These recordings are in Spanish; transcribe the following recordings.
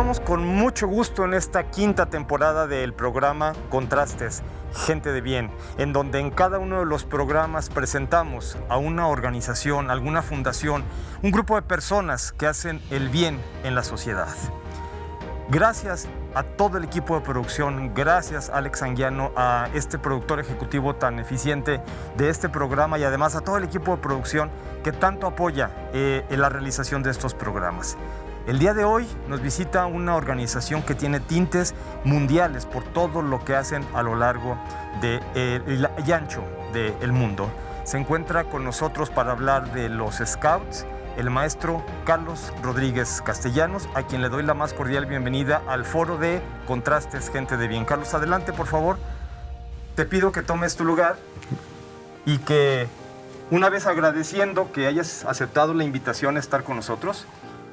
saludamos con mucho gusto en esta quinta temporada del programa Contrastes, Gente de Bien, en donde en cada uno de los programas presentamos a una organización, alguna fundación, un grupo de personas que hacen el bien en la sociedad. Gracias a todo el equipo de producción, gracias Alex Anguiano, a este productor ejecutivo tan eficiente de este programa y además a todo el equipo de producción que tanto apoya en la realización de estos programas. El día de hoy nos visita una organización que tiene tintes mundiales por todo lo que hacen a lo largo y ancho del mundo. Se encuentra con nosotros para hablar de los Scouts el maestro Carlos Rodríguez Castellanos, a quien le doy la más cordial bienvenida al foro de Contrastes, Gente de Bien. Carlos, adelante, por favor. Te pido que tomes tu lugar y que, una vez agradeciendo que hayas aceptado la invitación a estar con nosotros,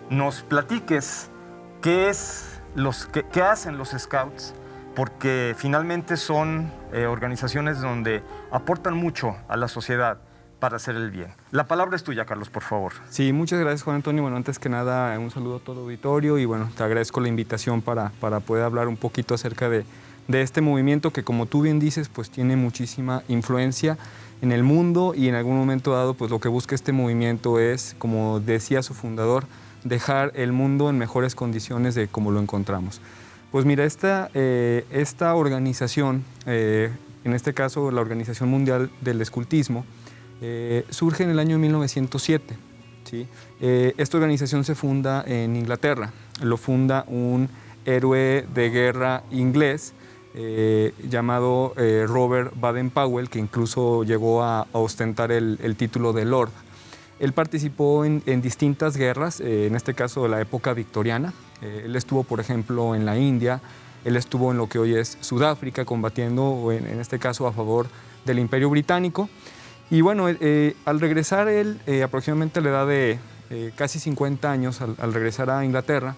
nos platiques qué hacen los Scouts, porque finalmente son organizaciones donde aportan mucho a la sociedad para hacer el bien. La palabra es tuya, Carlos, por favor. Sí, muchas gracias, Juan Antonio. Bueno, antes que nada, un saludo a todo el auditorio y bueno, te agradezco la invitación para poder hablar un poquito acerca de este movimiento que, como tú bien dices, pues tiene muchísima influencia en el mundo y en algún momento dado, pues lo que busca este movimiento es, como decía su fundador, dejar el mundo en mejores condiciones de como lo encontramos. Pues mira, esta organización, en este caso la Organización Mundial del Escultismo, surge en el año 1907. ¿Sí? Esta organización se funda en Inglaterra, lo funda un héroe de guerra inglés llamado Robert Baden-Powell, que incluso llegó a ostentar el título de Lord. Él participó en distintas guerras, en este caso de la época victoriana. Él estuvo, por ejemplo, en la India, él estuvo en lo que hoy es Sudáfrica, combatiendo, en este caso, a favor del Imperio Británico. Y bueno, al regresar él, aproximadamente a la edad de casi 50 años, al regresar a Inglaterra,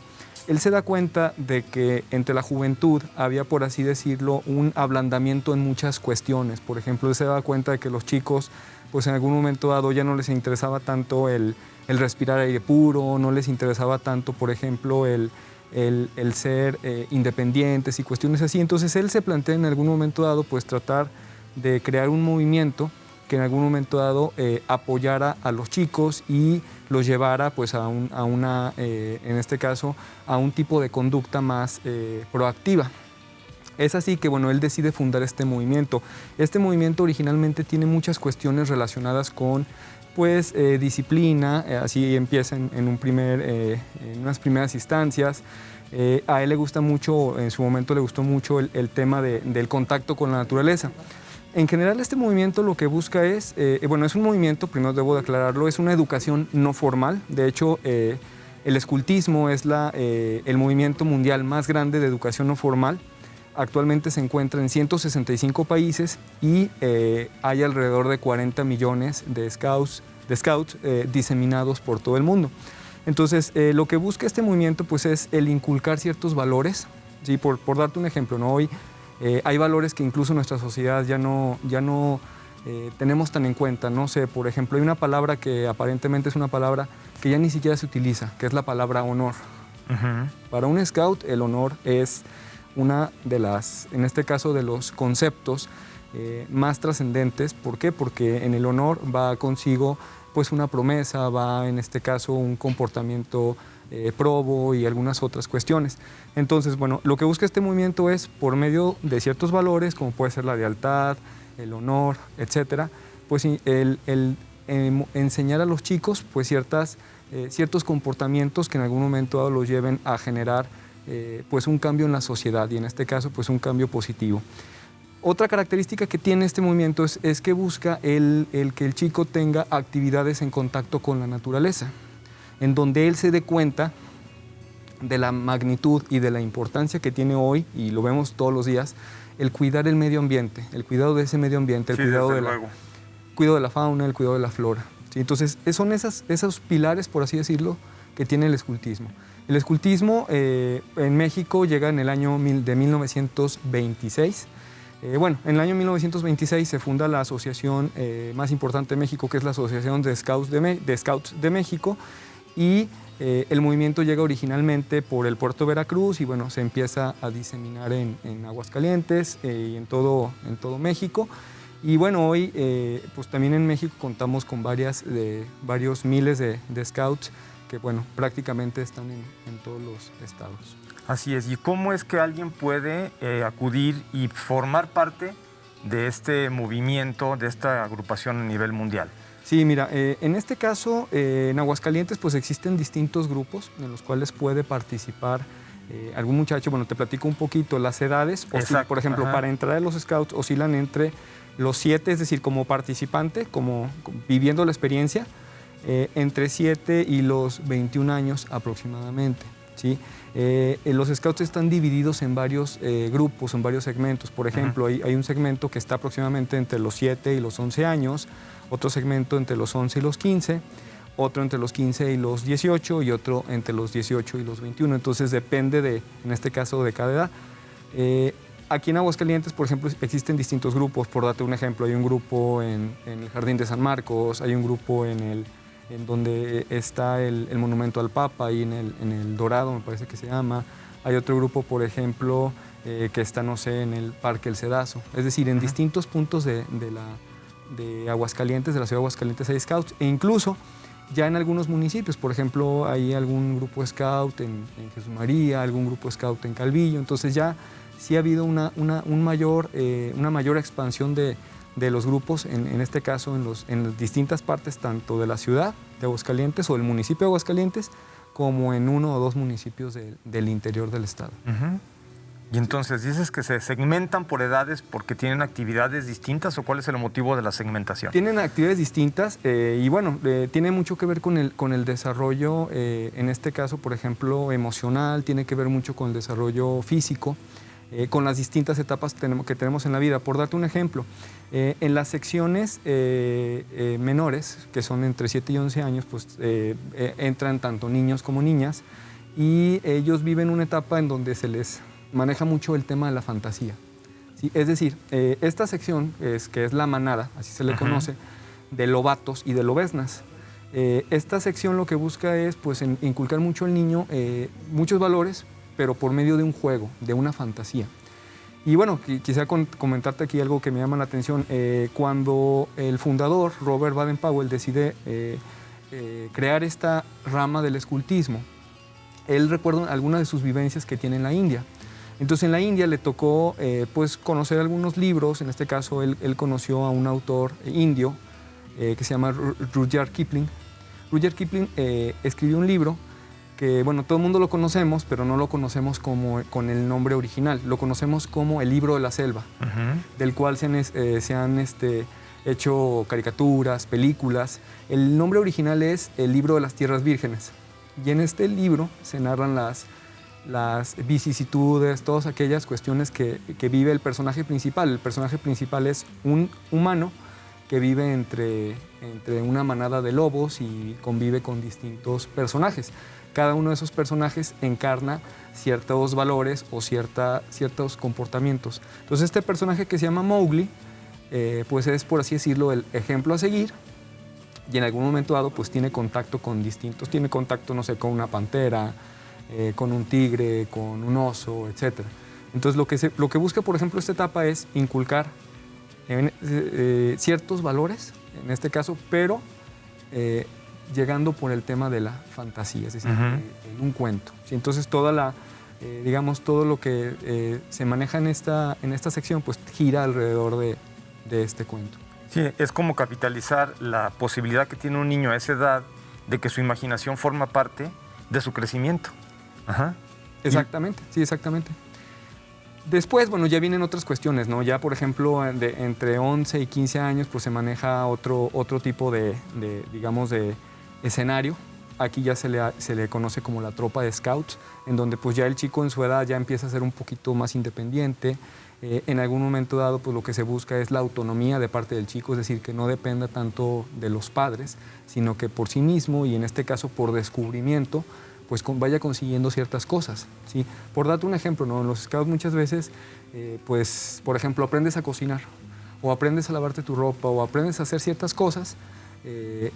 él se da cuenta de que entre la juventud había, por así decirlo, un ablandamiento en muchas cuestiones. Por ejemplo, él se da cuenta de que los chicos, pues en algún momento dado ya no les interesaba tanto el respirar aire puro, no les interesaba tanto, por ejemplo, el ser independientes y cuestiones así. Entonces él se plantea en algún momento dado pues tratar de crear un movimiento que en algún momento dado apoyara a los chicos y los llevara pues en este caso, a un tipo de conducta más proactiva. Es así que bueno, él decide fundar este movimiento. Este movimiento originalmente tiene muchas cuestiones relacionadas con pues disciplina, así empieza en unas primeras instancias. A él le gusta mucho, en su momento le gustó mucho el tema del contacto con la naturaleza. En general, este movimiento lo que busca es, es un movimiento, primero debo de aclararlo, es una educación no formal. De hecho, el escultismo es el movimiento mundial más grande de educación no formal. Actualmente se encuentra en 165 países y hay alrededor de 40 millones de scouts diseminados por todo el mundo. Entonces, lo que busca este movimiento pues, es el inculcar ciertos valores. ¿Sí? Por darte un ejemplo, ¿no? Hoy hay valores que incluso nuestra sociedad ya no tenemos tan en cuenta. No sé, por ejemplo, hay una palabra que aparentemente es una palabra que ya ni siquiera se utiliza, que es la palabra honor. Para un scout, el honor es una de las, en este caso, de los conceptos más trascendentes. ¿Por qué? Porque en el honor va consigo pues una promesa, va en este caso un comportamiento probo y algunas otras cuestiones. Entonces, bueno, lo que busca este movimiento es, por medio de ciertos valores, como puede ser la lealtad, el honor, etcétera, pues enseñar a los chicos pues ciertos comportamientos que en algún momento dado los lleven a generar pues un cambio en la sociedad y en este caso pues un cambio positivo. Otra característica que tiene este movimiento es que busca el que el chico tenga actividades en contacto con la naturaleza, en donde él se dé cuenta de la magnitud y de la importancia que tiene hoy, y lo vemos todos los días, el cuidar el medio ambiente, el cuidado de ese medio ambiente, el cuidado de la fauna, el cuidado de la flora. ¿Sí? Entonces, son esos pilares, por así decirlo, que tiene el escultismo. El escultismo en México llega en el año de 1926. En el año 1926 se funda la asociación más importante de México, que es la Asociación de Scouts de México, y el movimiento llega originalmente por el puerto de Veracruz y bueno, se empieza a diseminar en Aguascalientes y en todo México. Y bueno, hoy pues también en México contamos con varios miles de scouts que bueno, prácticamente están en todos los estados. Así es. ¿Y cómo es que alguien puede acudir y formar parte de este movimiento, de esta agrupación a nivel mundial? Sí, mira, en este caso, en Aguascalientes, pues existen distintos grupos en los cuales puede participar algún muchacho. Bueno, te platico un poquito. Las edades, por ejemplo, para entrar a los Scouts oscilan entre los 7, es decir, como participante, como viviendo la experiencia, entre 7 y los 21 años aproximadamente, ¿sí? Los Scouts están divididos en varios grupos, en varios segmentos. Por ejemplo, hay un segmento que está aproximadamente entre los 7 y los 11 años, otro segmento entre los 11 y los 15, otro entre los 15 y los 18 y otro entre los 18 y los 21. Entonces depende, en este caso, de cada edad. Aquí en Aguascalientes, por ejemplo, existen distintos grupos. Por darte un ejemplo, hay un grupo en el Jardín de San Marcos, hay un grupo en donde está el monumento al Papa, ahí en el Dorado, me parece que se llama. Hay otro grupo, por ejemplo, que está, no sé, en el Parque El Cedazo. Es decir, en distintos puntos de Aguascalientes, de la ciudad de Aguascalientes, hay scouts, e incluso ya en algunos municipios, por ejemplo, hay algún grupo scout en Jesús María, algún grupo scout en Calvillo. Entonces ya sí ha habido una mayor expansión de los grupos, en este caso en las distintas partes, tanto de la ciudad de Aguascalientes o del municipio de Aguascalientes, como en 1 o 2 municipios del interior del estado. Y entonces, ¿dices que se segmentan por edades porque tienen actividades distintas o cuál es el motivo de la segmentación? Tienen actividades distintas y bueno, tiene mucho que ver con el desarrollo, en este caso, por ejemplo, emocional, tiene que ver mucho con el desarrollo físico, con las distintas etapas que tenemos en la vida. Por darte un ejemplo, en las secciones menores, que son entre 7 y 11 años, pues entran tanto niños como niñas y ellos viven una etapa en donde se les maneja mucho el tema de la fantasía, ¿sí? Es decir, esta sección, que es la manada, así se le conoce, de lobatos y de lobeznas. Esta sección lo que busca es pues, inculcar mucho al niño muchos valores, pero por medio de un juego, de una fantasía. Y bueno, quisiera comentarte aquí algo que me llama la atención. Cuando el fundador, Robert Baden-Powell, decide crear esta rama del escultismo, él recuerda algunas de sus vivencias que tiene en la India. Entonces en la India le tocó pues conocer algunos libros. En este caso él conoció a un autor indio que se llama Rudyard Kipling. Rudyard Kipling escribió un libro que, bueno, todo el mundo lo conocemos, pero no lo conocemos con el nombre original. Lo conocemos como El Libro de la Selva, del cual se han hecho caricaturas, películas. El nombre original es El Libro de las Tierras Vírgenes. Y en este libro se narran las vicisitudes, todas aquellas cuestiones que vive el personaje principal. El personaje principal es un humano que vive entre una manada de lobos y convive con distintos personajes. Cada uno de esos personajes encarna ciertos valores o ciertos comportamientos. Entonces este personaje que se llama Mowgli, pues es, por así decirlo, el ejemplo a seguir, y en algún momento dado pues tiene contacto con distintos, tiene contacto, no sé, con una pantera, con un tigre, con un oso, etc. Entonces lo que busca, por ejemplo, esta etapa es inculcar ciertos valores, en este caso, pero llegando por el tema de la fantasía, es decir, en un cuento. ¿Sí? Entonces todo lo que se maneja en esta sección pues gira alrededor de este cuento. Sí, es como capitalizar la posibilidad que tiene un niño a esa edad de que su imaginación forma parte de su crecimiento. Exactamente, sí, exactamente. Después, bueno, ya vienen otras cuestiones, ¿no? Ya, por ejemplo, entre 11 y 15 años, pues se maneja otro tipo de escenario. Aquí ya se le conoce como la tropa de scouts, en donde pues ya el chico en su edad ya empieza a ser un poquito más independiente. En algún momento dado, pues lo que se busca es la autonomía de parte del chico, es decir, que no dependa tanto de los padres, sino que por sí mismo, y en este caso por descubrimiento, pues vaya consiguiendo ciertas cosas, ¿sí? Por darte un ejemplo, ¿no? En los scouts muchas veces, pues, por ejemplo, aprendes a cocinar, o aprendes a lavarte tu ropa, o aprendes a hacer ciertas cosas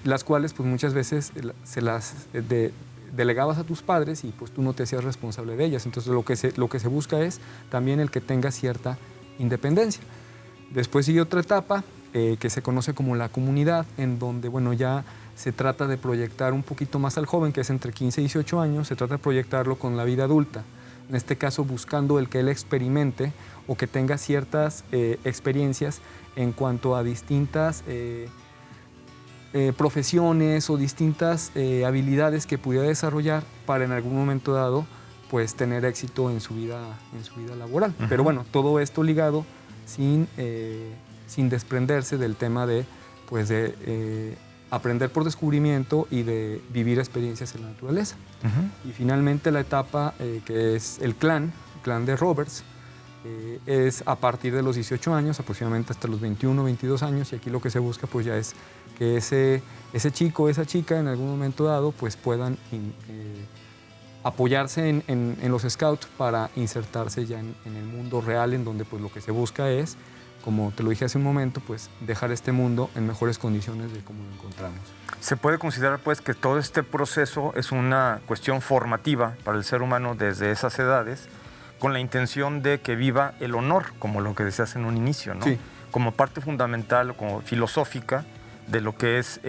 las cuales pues muchas veces se las delegabas a tus padres y pues tú no te hacías responsable de ellas. Entonces lo que se busca es también el que tenga cierta independencia. Después sigue otra etapa que se conoce como la comunidad, en donde bueno, ya se trata de proyectar un poquito más al joven, que es entre 15 y 18 años, se trata de proyectarlo con la vida adulta. En este caso buscando el que él experimente o que tenga ciertas experiencias en cuanto a distintas profesiones o distintas habilidades que pudiera desarrollar para en algún momento dado pues tener éxito en su vida laboral. Uh-huh. Pero bueno, todo esto ligado sin desprenderse del tema de aprender por descubrimiento y de vivir experiencias en la naturaleza. Uh-huh. Y finalmente la etapa que es el clan de Roberts, es a partir de los 18 años, aproximadamente hasta los 21, 22 años, y aquí lo que se busca pues ya es que ese chico o esa chica en algún momento dado pues puedan apoyarse en los scouts para insertarse ya en el mundo real, en donde pues lo que se busca es, como te lo dije hace un momento, pues dejar este mundo en mejores condiciones de cómo lo encontramos. Se puede considerar pues que todo este proceso es una cuestión formativa para el ser humano desde esas edades, con la intención de que viva el honor, como lo que decías en un inicio, ¿no? Sí. Como parte fundamental, como filosófica de lo que es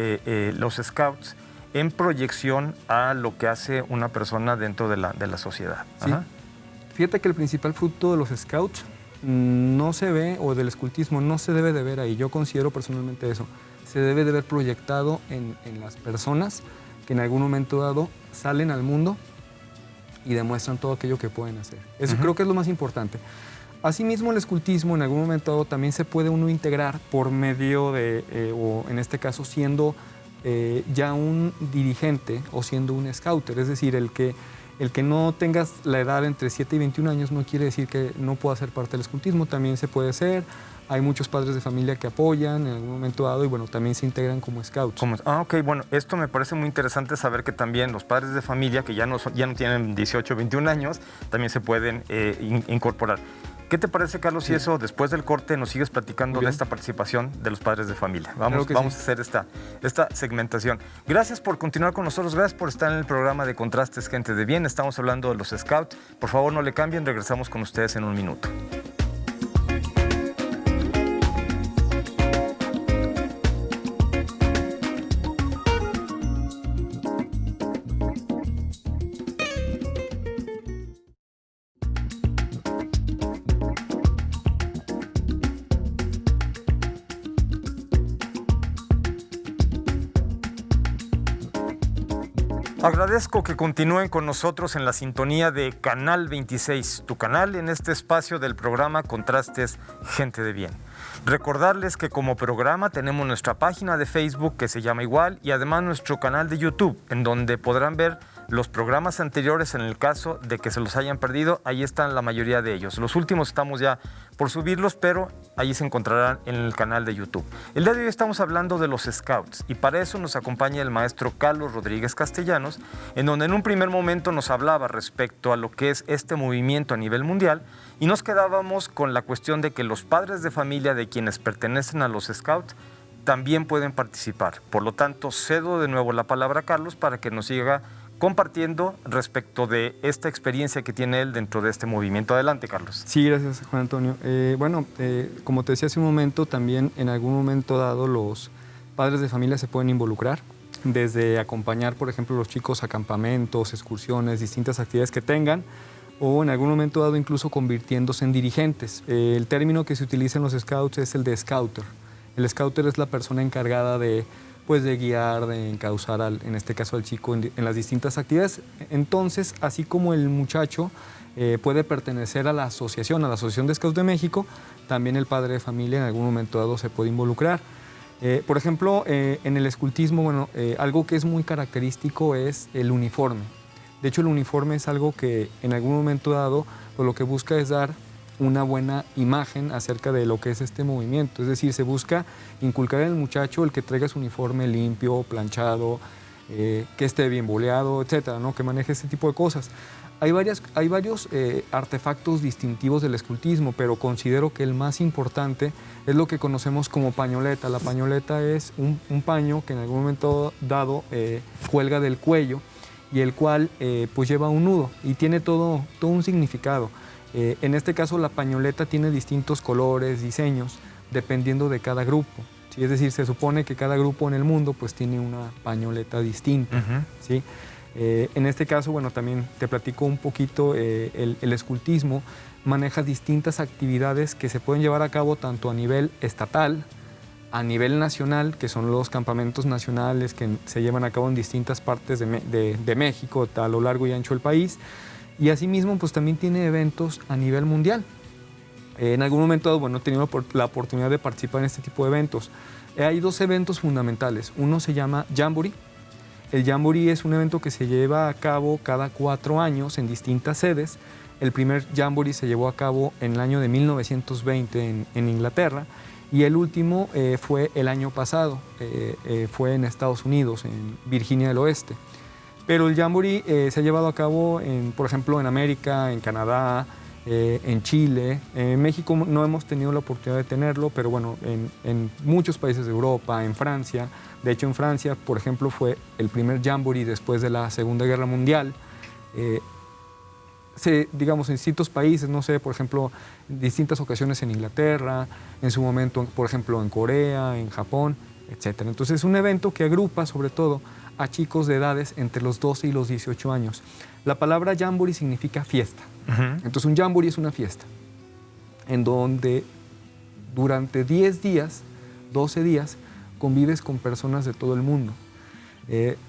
los scouts, en proyección a lo que hace una persona dentro de la sociedad. Sí. Ajá. Fíjate que el principal fruto de los scouts no se ve, o del escultismo no se debe de ver ahí. Yo considero personalmente eso. Se debe de ver proyectado en las personas que en algún momento dado salen al mundo y demuestran todo aquello que pueden hacer. Eso creo que es lo más importante. Asimismo, el escultismo en algún momento dado también se puede uno integrar por medio de, o en este caso siendo ya un dirigente o siendo un scouter. Es decir, el que no tengas la edad entre 7 y 21 años no quiere decir que no pueda ser parte del escultismo, también se puede ser. Hay muchos padres de familia que apoyan en algún momento dado y bueno, también se integran como scouts. Ok, bueno, esto me parece muy interesante saber que también los padres de familia que ya no tienen 18 o 21 años, también se pueden incorporar. ¿Qué te parece, Carlos, si eso después del corte nos sigues platicando de esta participación de los padres de familia? Vamos a hacer esta segmentación. Gracias por continuar con nosotros, gracias por estar en el programa de Contrastes, Gente de Bien. Estamos hablando de los scouts. Por favor, no le cambien, regresamos con ustedes en un minuto. Agradezco que continúen con nosotros en la sintonía de Canal 26, tu canal en este espacio del programa Contrastes, Gente de Bien. Recordarles que como programa tenemos nuestra página de Facebook que se llama igual y además nuestro canal de YouTube, en donde podrán ver los programas anteriores en el caso de que se los hayan perdido. Ahí están la mayoría de ellos. Los últimos estamos ya por subirlos, pero ahí se encontrarán en el canal de YouTube. El día de hoy estamos hablando de los scouts y para eso nos acompaña el maestro Carlos Rodríguez Castellanos, en donde en un primer momento nos hablaba respecto a lo que es este movimiento a nivel mundial y nos quedábamos con la cuestión de que los padres de familia de quienes pertenecen a los scouts también pueden participar. Por lo tanto, cedo de nuevo la palabra a Carlos para que nos siga compartiendo respecto de esta experiencia que tiene él dentro de este movimiento. Adelante, Carlos. Sí, gracias, Juan Antonio. Como te decía hace un momento, también en algún momento dado los padres de familia se pueden involucrar, desde acompañar, por ejemplo, los chicos a campamentos, excursiones, distintas actividades que tengan, o en algún momento dado incluso convirtiéndose en dirigentes. El término que se utiliza en los scouts es el de scouter. El scouter es la persona encargada de guiar, de encauzar, en este caso al chico, en las distintas actividades. Entonces, así como el muchacho puede pertenecer a la Asociación de Scouts de México, también el padre de familia en algún momento dado se puede involucrar. Por ejemplo, en el escultismo, algo que es muy característico es el uniforme. De hecho, el uniforme es algo que en algún momento dado lo que busca es dar una buena imagen acerca de lo que es este movimiento. Es decir, se busca inculcar en el muchacho el que traiga su uniforme limpio, planchado, que esté bien boleado, etcétera, ¿no? Que maneje este tipo de cosas. Hay varios artefactos distintivos del escultismo, pero considero que el más importante es lo que conocemos como pañoleta. La pañoleta es un paño que en algún momento dado cuelga del cuello y el cual pues lleva un nudo y tiene todo un significado. En este caso la pañoleta tiene distintos colores, diseños, dependiendo de cada grupo. ¿Sí? Es decir, se supone que cada grupo en el mundo pues tiene una pañoleta distinta. ¿Sí? En este caso, bueno, también te platico un poquito, el escultismo maneja distintas actividades que se pueden llevar a cabo tanto a nivel estatal, a nivel nacional, que son los campamentos nacionales que se llevan a cabo en distintas partes de México, a lo largo y ancho del país, y asimismo pues también tiene eventos a nivel mundial. En algún momento, bueno, he tenido la oportunidad de participar en este tipo de eventos. Hay dos eventos fundamentales. Uno se llama Jamboree. El Jamboree es un evento que se lleva a cabo cada 4 años en distintas sedes. El primer Jamboree se llevó a cabo en el año de 1920 en Inglaterra y el último fue el año pasado, fue en Estados Unidos, en Virginia del Oeste. Pero el Jamboree se ha llevado a cabo, por ejemplo, en América, en Canadá, en Chile. En México no hemos tenido la oportunidad de tenerlo, pero bueno, en muchos países de Europa, en Francia. De hecho, en Francia, por ejemplo, fue el primer Jamboree después de la Segunda Guerra Mundial. Digamos, en distintos países, no sé, por ejemplo, en distintas ocasiones en Inglaterra, en su momento, por ejemplo, en Corea, en Japón, etc. Entonces, es un evento que agrupa, sobre todo, a chicos de edades entre los 12 y los 18 años. La palabra Jamboree significa fiesta. Entonces, un Jamboree es una fiesta en donde durante 10 días, 12 días, convives con personas de todo el mundo.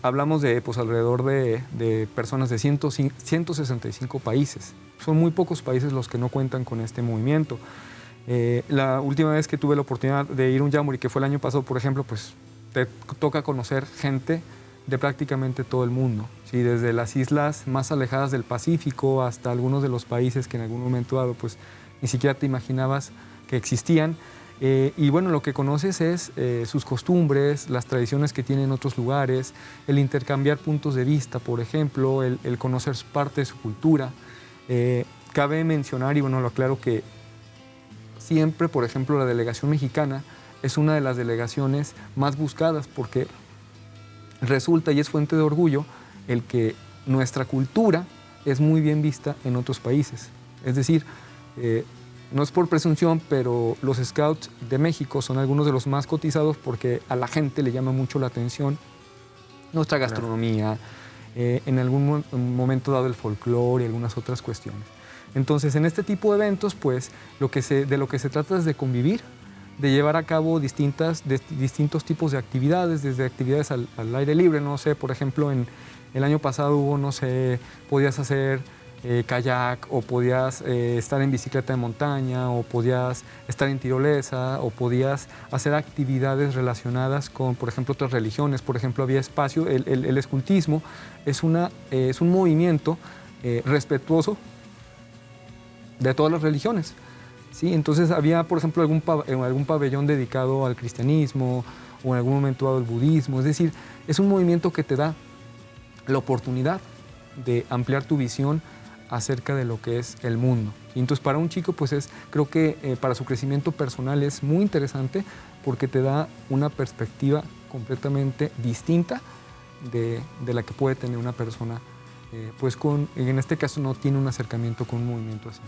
Hablamos de pues, alrededor de personas de 165 países. Son muy pocos países los que no cuentan con este movimiento. La última vez que tuve la oportunidad de ir a un Jamboree, que fue el año pasado, por ejemplo, pues te toca conocer gente de prácticamente todo el mundo, ¿sí? Desde las islas más alejadas del Pacífico hasta algunos de los países que en algún momento dado pues, ni siquiera te imaginabas que existían. Y bueno, lo que conoces es sus costumbres, las tradiciones que tienen en otros lugares, el intercambiar puntos de vista, por ejemplo, el conocer parte de su cultura. Cabe mencionar, y bueno, lo aclaro, que siempre, por ejemplo, la delegación mexicana es una de las delegaciones más buscadas porque resulta y es fuente de orgullo el que nuestra cultura es muy bien vista en otros países. Es decir, no es por presunción, pero los Scouts de México son algunos de los más cotizados porque a la gente le llama mucho la atención nuestra gastronomía, en algún momento dado el folclore y algunas otras cuestiones. Entonces, en este tipo de eventos, pues, de lo que se trata es de convivir, de llevar a cabo distintos tipos de actividades, desde actividades al aire libre, no sé, por ejemplo, el año pasado hubo, no sé, podías hacer kayak, o podías estar en bicicleta de montaña, o podías estar en tirolesa, o podías hacer actividades relacionadas con, por ejemplo, otras religiones. Por ejemplo, había espacio, el escultismo es un movimiento respetuoso de todas las religiones. ¿Sí? Entonces había, por ejemplo, algún pabellón dedicado al cristianismo o en algún momento dado al budismo. Es decir, es un movimiento que te da la oportunidad de ampliar tu visión acerca de lo que es el mundo. Y entonces para un chico, pues creo que para su crecimiento personal es muy interesante porque te da una perspectiva completamente distinta de la que puede tener una persona, pues en este caso no tiene un acercamiento con un movimiento así.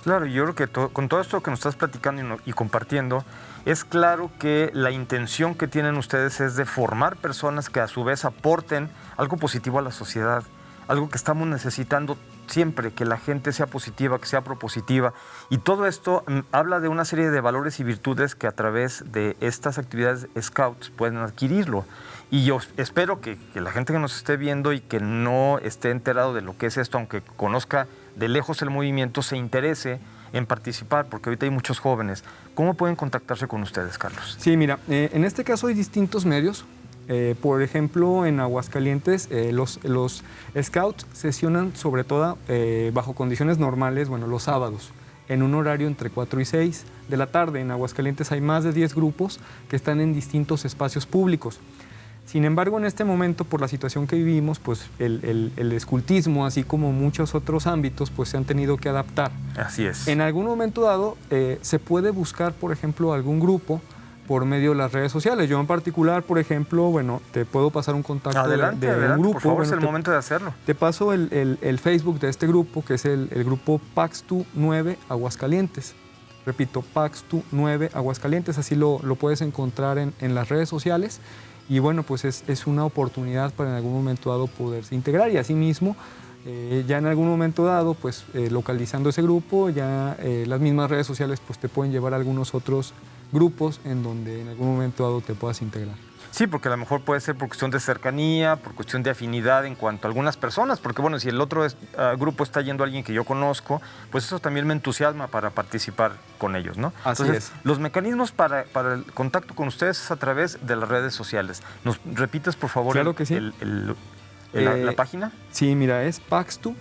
Claro, yo creo que con todo esto que nos estás platicando y compartiendo, es claro que la intención que tienen ustedes es de formar personas que a su vez aporten algo positivo a la sociedad, algo que estamos necesitando siempre, que la gente sea positiva, que sea propositiva. Y todo esto habla de una serie de valores y virtudes que a través de estas actividades Scouts pueden adquirirlo. Y yo espero que la gente que nos esté viendo y que no esté enterado de lo que es esto, aunque conozca de lejos el movimiento, se interese en participar, porque ahorita hay muchos jóvenes. ¿Cómo pueden contactarse con ustedes, Carlos? Sí, mira, en este caso hay distintos medios. Por ejemplo, en Aguascalientes, los Scouts sesionan sobre todo bajo condiciones normales, bueno, los sábados, en un horario entre 4 y 6 de la tarde. En Aguascalientes hay más de 10 grupos que están en distintos espacios públicos. Sin embargo, en este momento, por la situación que vivimos, pues el escultismo, así como muchos otros ámbitos, pues se han tenido que adaptar. Así es. En algún momento dado, se puede buscar, por ejemplo, algún grupo por medio de las redes sociales. Yo en particular, por ejemplo, bueno, te puedo pasar un contacto adelante, de adelante, un grupo. Por favor, bueno, es el momento de hacerlo. Te paso el Facebook de este grupo, que es el grupo Paxtu 9 Aguascalientes. Repito, Paxtu 9 Aguascalientes, así lo puedes encontrar en las redes sociales. Y bueno, pues es una oportunidad para en algún momento dado poderse integrar y asimismo, ya en algún momento dado, pues localizando ese grupo, ya las mismas redes sociales pues te pueden llevar a algunos otros grupos en donde en algún momento dado te puedas integrar. Sí, porque a lo mejor puede ser por cuestión de cercanía, por cuestión de afinidad en cuanto a algunas personas, porque bueno, si el otro grupo está yendo a alguien que yo conozco, pues eso también me entusiasma para participar con ellos, ¿no? Así Entonces, es. los mecanismos para el contacto con ustedes es a través de las redes sociales. ¿Nos repites, por favor, claro que sí. la página? Sí, mira, es Paxtu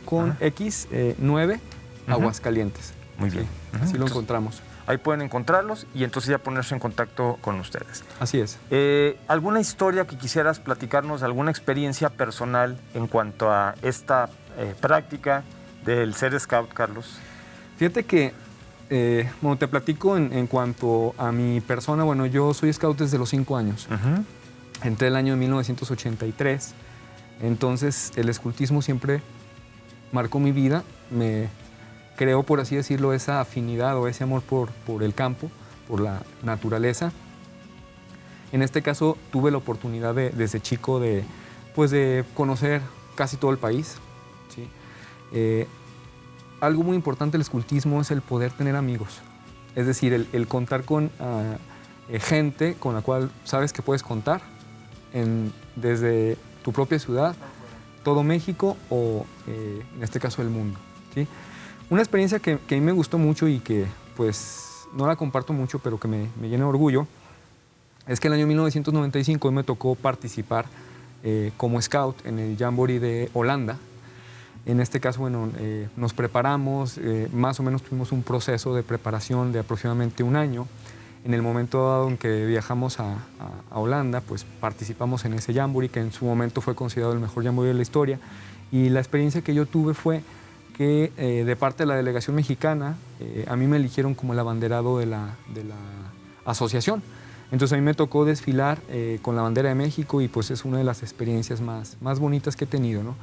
con X 9 Aguascalientes. Muy bien. Sí, así lo encontramos. Ahí pueden encontrarlos y entonces ya ponerse en contacto con ustedes. Así es. ¿Alguna historia que quisieras platicarnos, alguna experiencia personal en cuanto a esta práctica del ser scout, Carlos? Fíjate que, bueno, te platico en cuanto a mi persona. Bueno, yo soy scout desde los 5 años. Entré el año de 1983. Entonces, el escultismo siempre marcó mi vida. Me creó, por así decirlo, esa afinidad o ese amor por el campo, por la naturaleza. En este caso, tuve la oportunidad desde chico de conocer casi todo el país. ¿Sí? Algo muy importante del escultismo es el poder tener amigos. Es decir, el contar con gente con la cual sabes que puedes contar desde tu propia ciudad, todo México o, en este caso, el mundo. ¿Sí? Una experiencia que a mí me gustó mucho y que pues no la comparto mucho, pero que me llena de orgullo, es que en el año 1995 me tocó participar como scout en el Jamboree de Holanda. En este caso, bueno, nos preparamos, más o menos tuvimos un proceso de preparación de aproximadamente un año. En el momento dado en que viajamos a Holanda, pues participamos en ese Jamboree, que en su momento fue considerado el mejor Jamboree de la historia. Y la experiencia que yo tuve fue que de parte de la delegación mexicana, a mí me eligieron como el abanderado de la asociación. Entonces a mí me tocó desfilar con la bandera de México y pues es una de las experiencias más bonitas que he tenido, ¿no?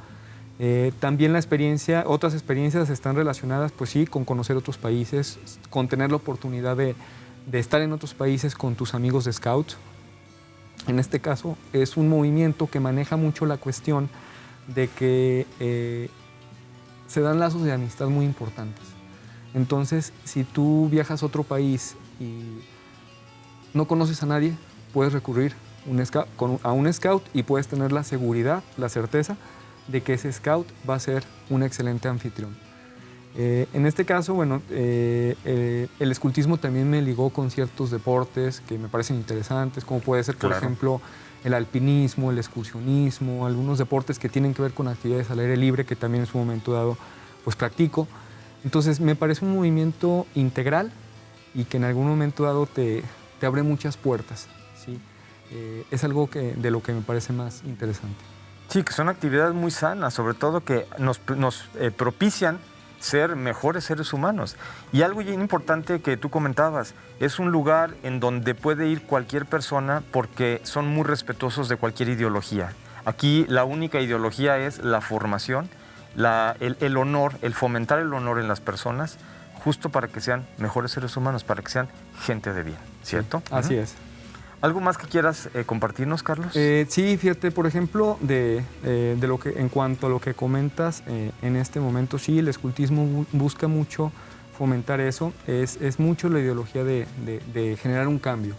También otras experiencias están relacionadas, pues sí, con conocer otros países, con tener la oportunidad de estar en otros países con tus amigos de Scouts. En este caso es un movimiento que maneja mucho la cuestión de que se dan lazos de amistad muy importantes. Entonces, si tú viajas a otro país y no conoces a nadie, puedes recurrir a un scout y puedes tener la seguridad, la certeza de que ese scout va a ser un excelente anfitrión. En este caso, bueno, el escultismo también me ligó con ciertos deportes que me parecen interesantes, como puede ser, por ejemplo, el alpinismo, el excursionismo, algunos deportes que tienen que ver con actividades al aire libre que también en su momento dado pues practico. Entonces me parece un movimiento integral y que en algún momento dado te abre muchas puertas, ¿sí? Es algo de lo que me parece más interesante. Sí, que son actividades muy sanas, sobre todo que nos propician ser mejores seres humanos. Y algo bien importante que tú comentabas, es un lugar en donde puede ir cualquier persona porque son muy respetuosos de cualquier ideología. Aquí la única ideología es la formación, el honor, el fomentar el honor en las personas, justo para que sean mejores seres humanos, para que sean gente de bien, ¿cierto? Sí, así es. ¿Algo más que quieras compartirnos, Carlos? Sí, fíjate, por ejemplo, en cuanto a lo que comentas, en este momento sí, el escultismo busca mucho fomentar eso, es mucho la ideología de generar un cambio.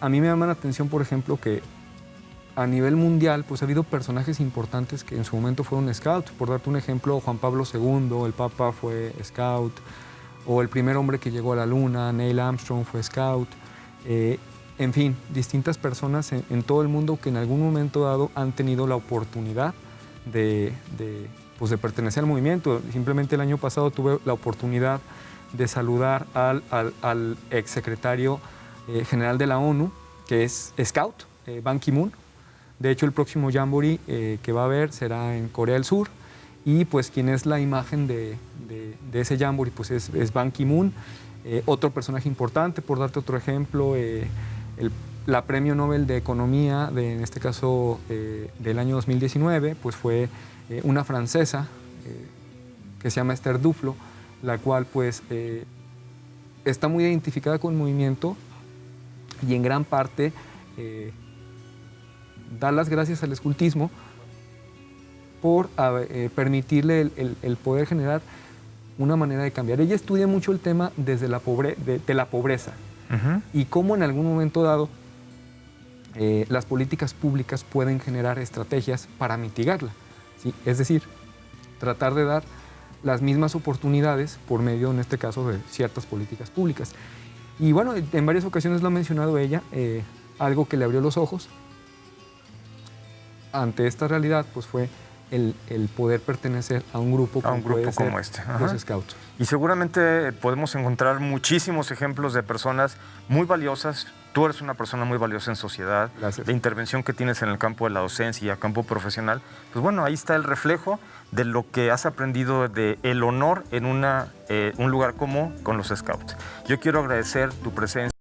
A mí me llama la atención, por ejemplo, que a nivel mundial pues ha habido personajes importantes que en su momento fueron scouts. Por darte un ejemplo, Juan Pablo II, el Papa, fue scout, o el primer hombre que llegó a la Luna, Neil Armstrong, fue scout. En fin, distintas personas en todo el mundo que en algún momento dado han tenido la oportunidad de pertenecer al movimiento. Simplemente el año pasado tuve la oportunidad de saludar al exsecretario general de la ONU, que es scout. Ban Ki-moon. De hecho, el próximo Jamboree que va a haber será en Corea del Sur, y pues quien es la imagen de ese Jamboree pues es Ban Ki-moon. Otro personaje importante, por darte otro ejemplo, la Premio Nobel de Economía, en este caso del año 2019, pues fue una francesa que se llama Esther Duflo, la cual pues está muy identificada con el movimiento y en gran parte da las gracias al escultismo por permitirle el poder generar una manera de cambiar. Ella estudia mucho el tema desde la pobreza y cómo en algún momento dado las políticas públicas pueden generar estrategias para mitigarla, ¿sí? Es decir, tratar de dar las mismas oportunidades por medio, en este caso, de ciertas políticas públicas. Y bueno, en varias ocasiones lo ha mencionado ella, algo que le abrió los ojos ante esta realidad pues fue el poder pertenecer a un grupo como este. Los Scouts. Y seguramente podemos encontrar muchísimos ejemplos de personas muy valiosas. Tú eres una persona muy valiosa en sociedad. Gracias. La intervención que tienes en el campo de la docencia y a campo profesional, pues bueno, ahí está el reflejo de lo que has aprendido de el honor en un lugar como con los Scouts. Yo quiero agradecer tu presencia.